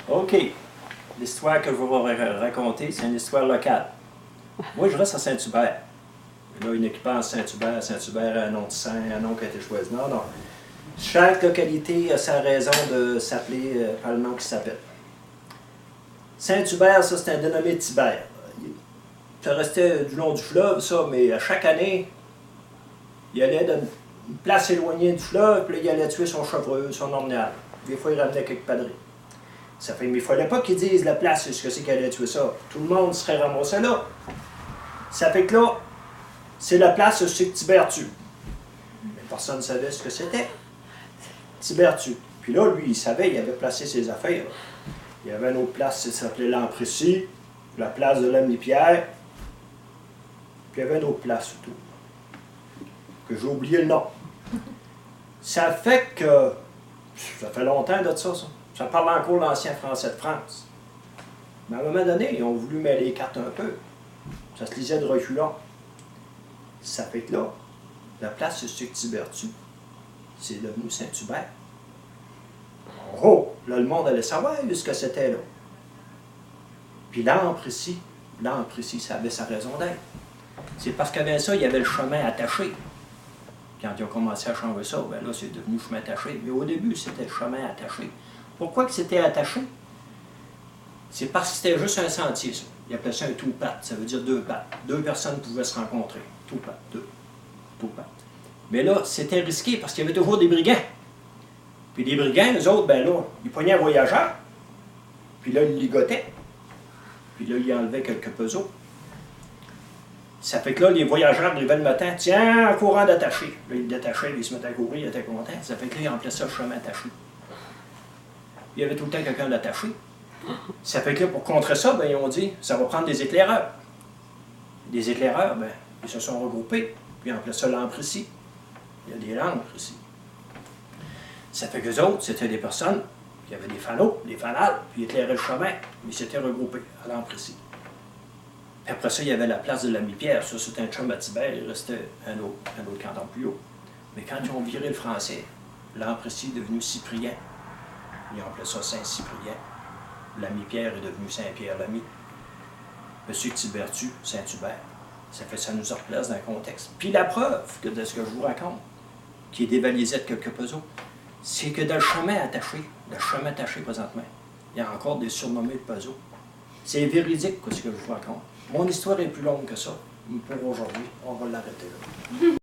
OK. L'histoire que je vais vous raconter, c'est une histoire locale. Moi, je reste à Saint-Hubert. Là, une équipage Saint-Hubert. Saint-Hubert a un nom de saint, un nom qui a été choisi. Non, non. Chaque localité a sa raison de s'appeler par le nom qui s'appelle. Saint-Hubert, ça, c'est un dénommé Tibère. Ça restait du long du fleuve, ça, mais à chaque année, il allait d'une place éloignée du fleuve, puis là, il allait tuer son chevreuil, son ornial. Des fois, il ramenait quelques padrés. Ça fait, mais il ne fallait pas qu'ils disent la place, ce que c'est qu'il allait tuer ça. Tout le monde serait ramassé là. Ça fait que là, c'est la place, c'est que Tibère tue. Mais personne ne savait ce que c'était. Tibère tue. Puis là, lui, il savait, il avait placé ses affaires. Il y avait une autre place, ça s'appelait l'Amprécy, la place de l'Ami-Pierre. Puis il y avait une autre place surtout, que j'ai oublié le nom. Ça fait que, ça fait longtemps de ça. Ça parle encore l'ancien français de France. Mais à un moment donné, ils ont voulu mêler les cartes un peu. Ça se lisait de reculons. Ça fait que là, la place de Tibère tue, c'est devenu Saint-Hubert. Oh! Là, le monde allait savoir ce que c'était là. Puis l'Amprécy, ça avait sa raison d'être. C'est parce qu'avant ça, il y avait le chemin attaché. Quand ils ont commencé à changer ça, ben là, c'est devenu chemin attaché. Mais au début, c'était le chemin attaché. Pourquoi que c'était attaché? C'est parce que c'était juste un sentier, ça. Ils appelaient ça un two-path, ça veut dire deux pattes. Deux personnes pouvaient se rencontrer. Two-path, deux. Two-path. Mais là, c'était risqué parce qu'il y avait toujours des brigands. Puis les brigands, eux autres, ben là, ils pognaient un voyageur. Puis là, ils ligotaient. Puis là, ils enlevaient quelques pesos. Ça fait que là, les voyageurs arrivaient le matin, tiens, en courant d'attacher. Là, ils détachaient, ils se mettaient à courir, ils étaient contents. Ça fait que là, ils remplaçaient ça le chemin attaché. Il y avait tout le temps quelqu'un d'attaché. Ça fait que là, pour contrer ça, ben, ils ont dit, ça va prendre des éclaireurs. Des éclaireurs, ben, ils se sont regroupés, puis ils appelaient ça l'Amprécy. Il y a des langues ici. Ça fait qu'eux autres, c'était des personnes qui avaient des fanaux, des fanales, puis ils éclairaient le chemin. Ils s'étaient regroupés à l'Amprécy. Après ça, il y avait la place de l'Ami-Pierre. Ça, c'était un chum à Tibère, il restait un autre canton plus haut. Mais quand ils ont viré le français, l'Amprécy est devenu Cyprien. Ils ont appelé ça Saint-Cyprien. L'Ami-Pierre est devenu Saint-Pierre-l'Ami. Monsieur Tibère tue, Saint-Hubert. Ça fait ça nous replace dans le contexte. Puis la preuve de ce que je vous raconte, qui est dévalisé de quelques pesos, c'est que dans le chemin attaché présentement, il y a encore des surnommés de pesos. C'est véridique ce que je vous raconte. Mon histoire est plus longue que ça. Pour aujourd'hui, on va l'arrêter là.